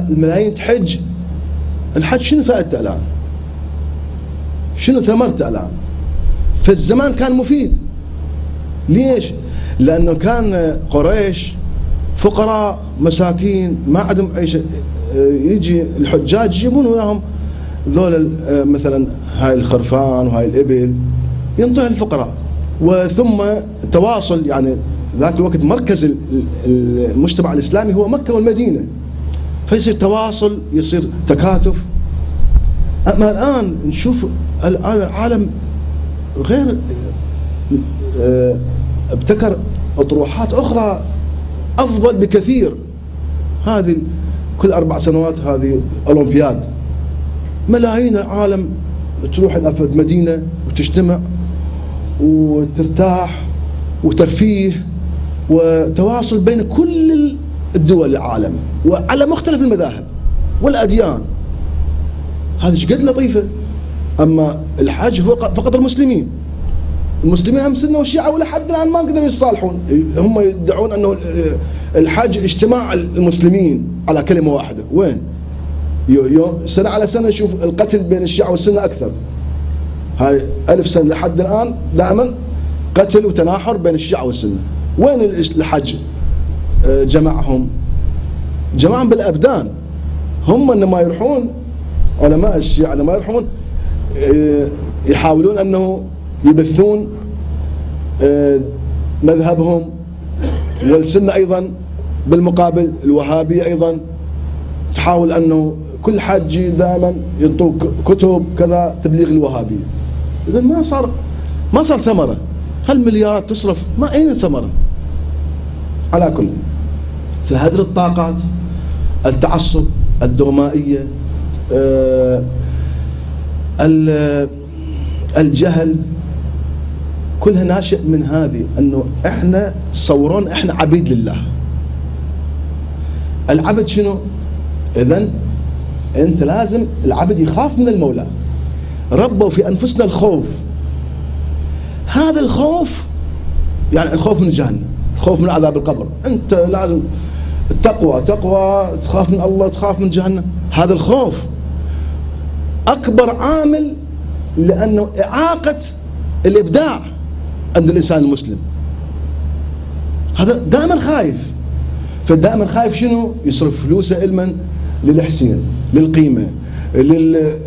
الملايين تحج، الحج شنو فائدته الآن؟ شنو ثمرته الآن؟ في الزمان كان مفيد. ليش؟ لأنه كان قريش فقراء مساكين ما عندهم أي شيء، يجي الحجاج يجيبون وياهم ذول مثلا هاي الخرفان وهاي الإبل ينطيها الفقراء، وثم تواصل. يعني ذاك الوقت مركز المجتمع الإسلامي هو مكة والمدينة، فيصير تواصل، يصير تكاتف. أما الآن نشوف العالم غير، ابتكر أطروحات أخرى أفضل بكثير. هذه كل 4 سنوات هذه أولمبياد، ملايين العالم تروح المدينة وتجتمع وترتاح وترفيه وتواصل بين كل الدول العالم وعلى مختلف المذاهب والأديان. هذه شقد لطيفة. أما الحج هو فقط المسلمين هم سنة والشيعة ولا حد الآن ما قدروا يتصالحون. هم يدعون أنه الحج اجتماع المسلمين على كلمة واحدة. وين؟ سنة على سنة نشوف القتل بين الشيعة والسنة أكثر. هاي 1000 سنة لحد الآن دائما قتل وتناحر بين الشيعة والسنة. وين الحج جمعهم بالأبدان. هم إنما يروحون علماء الشيعة لما يروحون يحاولون أنه يبثون مذهبهم، والسنة أيضا بالمقابل الوهابية أيضا تحاول أنه كل حاج دائما ينطوك كتب كذا تبليغ الوهابية. إذن ما صار ثمرة. هالمليارات تصرف ما أين الثمرة؟ على كل فهدر الطاقات، التعصب، الدغمائية، الجهل، كلها ناشئ من هذه، أنه إحنا تصورون إحنا عبيد لله. العبد شنو؟ إذن أنت لازم العبد يخاف من المولى. ربوا في أنفسنا الخوف. هذا الخوف يعني الخوف من جهنم، الخوف من عذاب القبر. أنت لازم التقوى، تخاف من الله، تخاف من جهنم. هذا الخوف أكبر عامل، لأنه إعاقة الإبداع عند الإنسان المسلم. هذا دائما خايف. فدائما خايف شنو؟ يصرف فلوسه علما للحسين، للقيمة،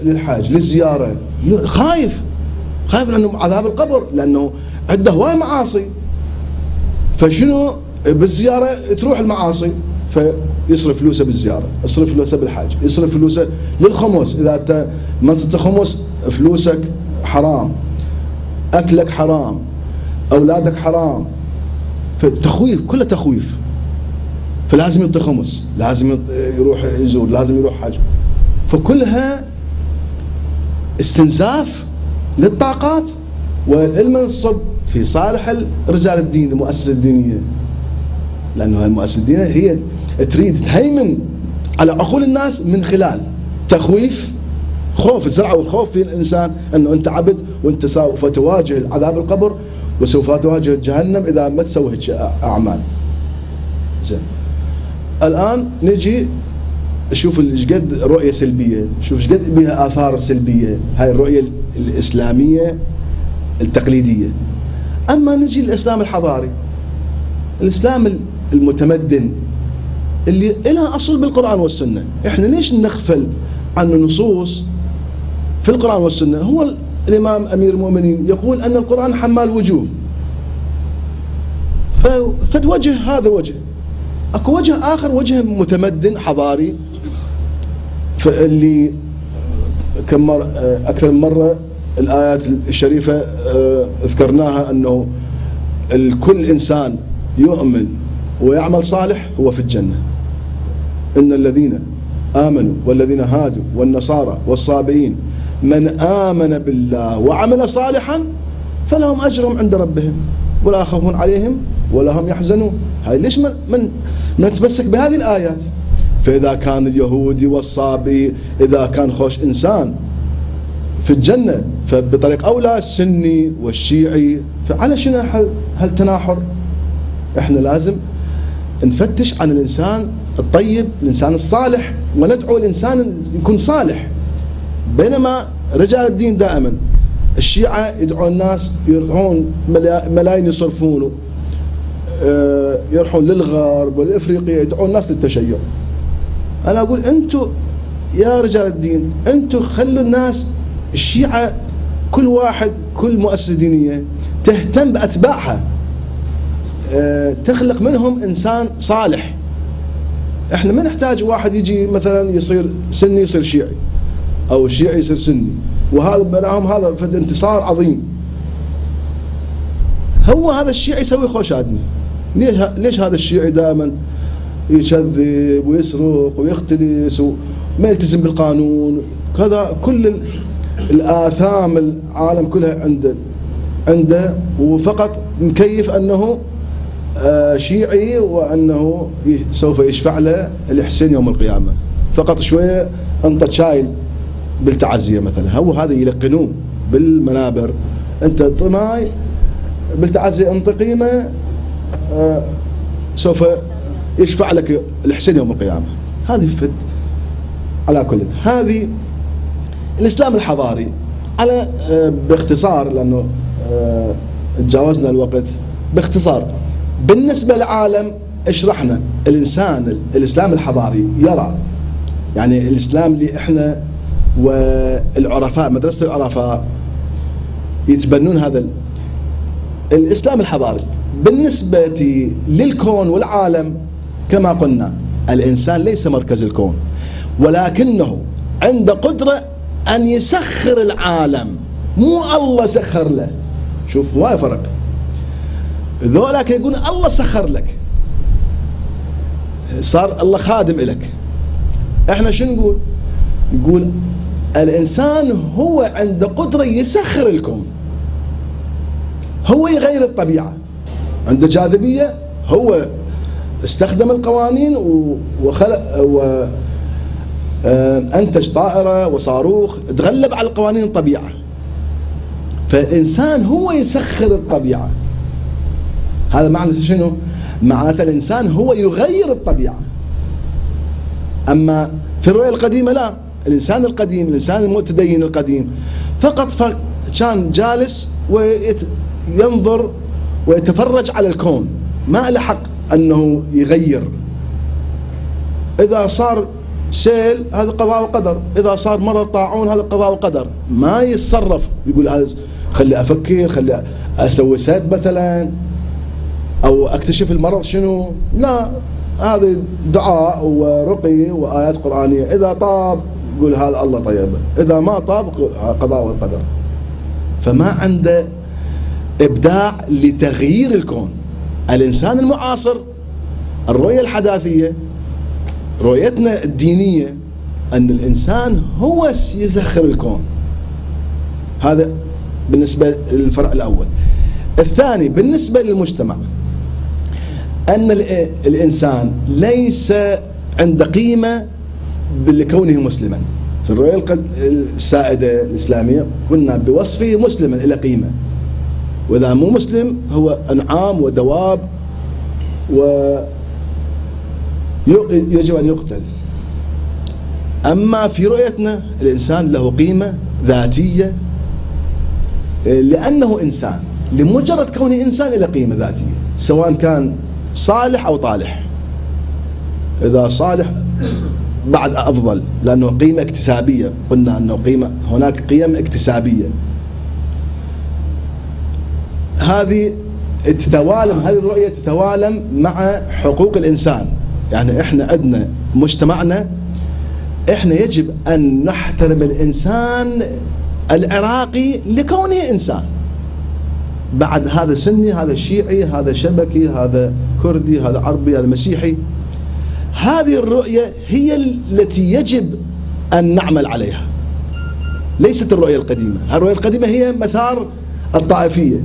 للحاج، للزيارة. خايف لأنه عذاب القبر، لأنه عنده هواي معاصي. فشنو؟ بالزيارة تروح المعاصي، فيصرف فلوسه بالزيارة، يصرف فلوسه بالحاج، يصرف فلوسه للخمس. إذا أنت ما تخمس فلوسك حرام، أكلك حرام، أولادك حرام. فتخويف، كله تخويف. فلازم يعطي خمس، لازم يروح يزور، لازم يروح حج. فكلها استنزاف للطاقات، والمنصب في صالح رجال الدين، المؤسسة الدينية. لأنه المؤسسة الدينية هي تريد تهيمن على عقول الناس من خلال تخويف، خوف، الزرع والخوف في الإنسان أنه أنت عبد وأنت سوف تواجه عذاب القبر وسوف تواجه جهنم إذا ما تسوي أعمال. زين. الآن نجي شوف قد رؤية سلبية، شوف قد بها آثار سلبية هاي الرؤية الإسلامية التقليدية. أما نجي الإسلام الحضاري، الإسلام المتمدن اللي لها أصل بالقرآن والسنة. إحنا ليش نغفل عن النصوص في القرآن والسنة؟ هو الإمام أمير المؤمنين يقول أن القرآن حمال وجوه، فوجه هذا وجه. أكو وجه آخر، وجه متمدن حضاري، فاللي أكثر من مرة الآيات الشريفة ذكرناها أنه كل إنسان يؤمن ويعمل صالح هو في الجنة. إن الذين آمنوا والذين هادوا والنصارى والصابئين من آمن بالله وعمل صالحا فلهم أجرهم عند ربهم ولا خوف عليهم ولا هم يحزنون. هاي ليش من نتمسك بهذه الآيات؟ فإذا كان اليهودي والصابئي إذا كان خوش إنسان في الجنة، فبطريق أولى السني والشيعي. فعلى شنو هالتناحر؟ إحنا لازم نفتش عن الإنسان الطيب، الإنسان الصالح، وندعو الإنسان يكون صالح. بينما رجال الدين دائما الشيعة يدعون الناس يروحون ملايين يصرفون، يروحون للغرب والإفريقيا يدعون الناس للتشيع. أنا أقول أنتم يا رجال الدين أنتم خلوا الناس الشيعة كل واحد كل مؤسسة دينية تهتم بأتباعها، تخلق منهم إنسان صالح. إحنا ما نحتاج واحد يجي مثلا يصير سني يصير شيعي أو الشيعي يصير سني، وهذا بناهم هذا فد انتصار عظيم. هو هذا الشيعي يسوي خوش آدمي. ليش هذا الشيعي دائما يكذب ويسرق ويختلس وما يلتزم بالقانون كذا؟ كل الآثام العالم كلها عنده وفقط مكيف أنه شيعي وأنه سوف يشفع له الحسين يوم القيامة. فقط شوية أنت شايل بالتعزية مثلا، هو هذا يلقنون بالمنابر، أنت طماي بالتعزية أنت قيمة سوف يشفع لك الحسين يوم القيامة. هذه فد. على كل هذه الإسلام الحضاري على باختصار، لأنه تجاوزنا الوقت. باختصار بالنسبة للعالم اشرحنا الإسلام الحضاري يرى يعني الإسلام اللي احنا والعرفاء مدرسة العرفاء يتبنون هذا الإسلام الحضاري. بالنسبة للكون والعالم كما قلنا الإنسان ليس مركز الكون، ولكنه عنده قدرة أن يسخر العالم، مو الله سخر له. شوف وايد فرق. ذولاك يقول الله سخر لك، صار الله خادم إلك. احنا شو نقول؟ نقول الإنسان هو عنده قدرة يسخر الكون، هو يغير الطبيعة، عنده جاذبية، هو استخدم القوانين وخلق أنتج طائرة وصاروخ تغلب على القوانين الطبيعة. فالإنسان هو يسخر الطبيعة. هذا معنى شنو؟ معناته الإنسان هو يغير الطبيعة. أما في الرؤية القديمة لا، الإنسان القديم الإنسان المتدين القديم فقط كان جالس وينظر ويتفرج على الكون، ما له حق أنه يغير. إذا صار سيل هذا قضاء وقدر، إذا صار مرض طاعون هذا قضاء وقدر، ما يتصرف يقول هذا خلي أفكر، خلي أسوي سد مثلا أو أكتشف المرض شنو. لا، هذا دعاء ورقي وآيات قرآنية، إذا طاب يقول هذا الله طيبه، إذا ما طاب قضاء وقدر. فما عنده إبداع لتغيير الكون. الإنسان المعاصر الرؤية الحداثية رؤيتنا الدينية أن الإنسان هو يسخر الكون. هذا بالنسبة للفرع الأول. الثاني بالنسبة للمجتمع أن الإنسان ليس عنده قيمة لكونه مسلما. في الرؤية السائدة الإسلامية كنا بوصفه مسلما إلى قيمة، وإذا مو مسلم هو أنعام ودواب ويجب أن يقتل. أما في رؤيتنا الإنسان له قيمة ذاتية لأنه إنسان، لمجرد كونه إنسان إلى قيمة ذاتية، سواء كان صالح أو طالح. إذا صالح بعد أفضل لأنه قيمة اكتسابية، قلنا أنه قيمة هناك قيم اكتسابية. هذه تتوالم، هذه الرؤية تتوالم مع حقوق الإنسان. يعني إحنا عندنا مجتمعنا إحنا يجب أن نحترم الإنسان العراقي لكونه إنسان. بعد هذا سني، هذا شيعي، هذا شبكي، هذا كردي، هذا عربي، هذا مسيحي. هذه الرؤية هي التي يجب أن نعمل عليها، ليست الرؤية القديمة. الرؤية القديمة هي مثار الطائفية،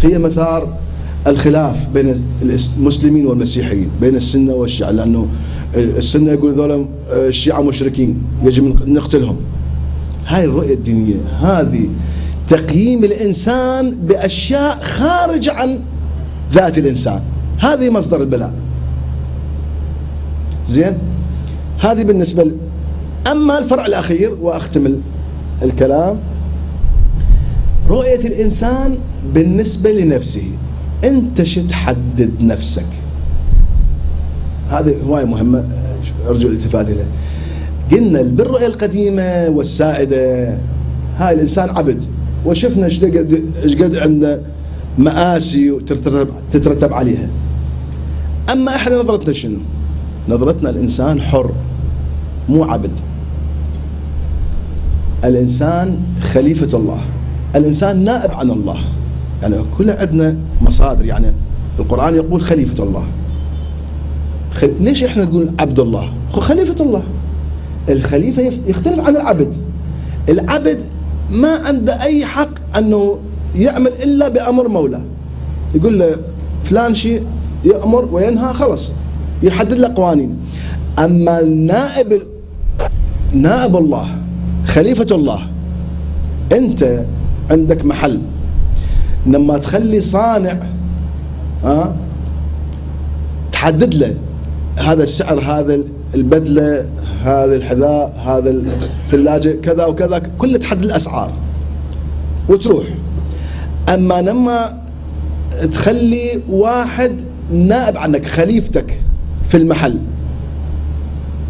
هي مثار الخلاف بين المسلمين والمسيحيين، بين السنة والشيعة، لأنه السنة يقول ذولا الشيعة مشركين يجب نقتلهم. هاي الرؤية الدينية، هذه تقييم الإنسان بأشياء خارج عن ذات الإنسان، هذه مصدر البلاء. زين، هذه بالنسبة أما الفرع الأخير وأختم الكلام، رؤية الإنسان بالنسبة لنفسه. أنت شو تحدد نفسك؟ هذه هواية مهمة أرجو الالتفات إليها. قلنا بالرؤية القديمة والسائدة هاي الإنسان عبد، وشفنا ايش قد عنده مآسي وتترتب عليها. أما إحنا نظرتنا شنو؟ نظرتنا الإنسان حر مو عبد. الإنسان خليفة الله، الإنسان نائب عن الله. يعني كلنا عندنا مصادر، يعني القرآن يقول خليفة الله. ليش إحنا نقول عبد الله؟ هو خليفة الله. الخليفة يختلف عن العبد. العبد ما عنده أي حق أنه يعمل إلا بأمر مولاه، يقول له فلان شيء يأمر وينهى، خلص يحدد له قوانين. أما النائب، نائب الله، خليفة الله، أنت عندك محل، لما تخلي صانع تحدد له هذا السعر، هذا البدلة، هذا الحذاء، هذا الثلاجة، كذا وكذا، كله تحدد الأسعار وتروح. أما لما تخلي واحد نائب عنك، خليفتك في المحل،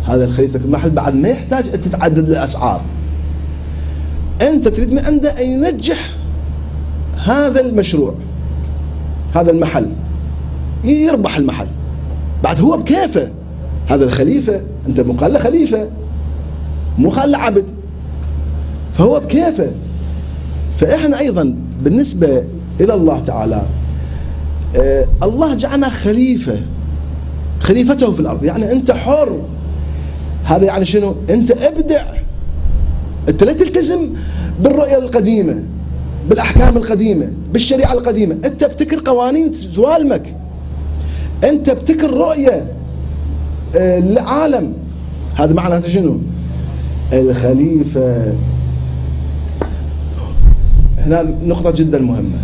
هذا خليفتك في المحل بعد ما يحتاج تتعدد الأسعار. أنت تريد من عنده أن ينجح هذا المشروع، هذا المحل، يربح المحل، بعد هو بكيفه. هذا الخليفة، أنت مو قال له خليفة، مو قال له عبد، فهو بكيفه. فإحنا أيضا بالنسبة إلى الله تعالى، الله جعلنا خليفة، خليفته في الأرض، يعني أنت حر. هذا يعني شنو؟ أنت ابدع، أنت لا تلتزم بالرؤية القديمة، بالأحكام القديمة، بالشريعة القديمة. أنت ابتكر قوانين توالمك، أنت ابتكر رؤية للعالم. هذا معناته شنو؟ الخليفة. هنا نقطة جدا مهمة.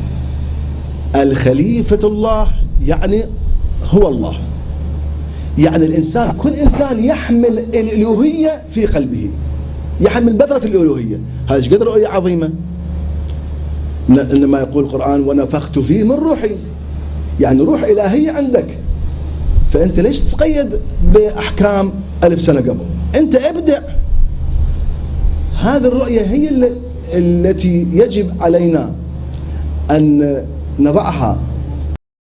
الخليفة الله يعني هو الله، يعني الإنسان، كل إنسان يحمل الألوهية في قلبه، يحمل بذرة الألوهية. هذا ايش قد رؤية عظيمة. إنما يقول القرآن ونفخت فيه من روحي، يعني روح إلهية عندك. فأنت ليش تتقيد بأحكام 1000 سنة قبل؟ أنت ابدع. هذه الرؤية هي التي يجب علينا أن نضعها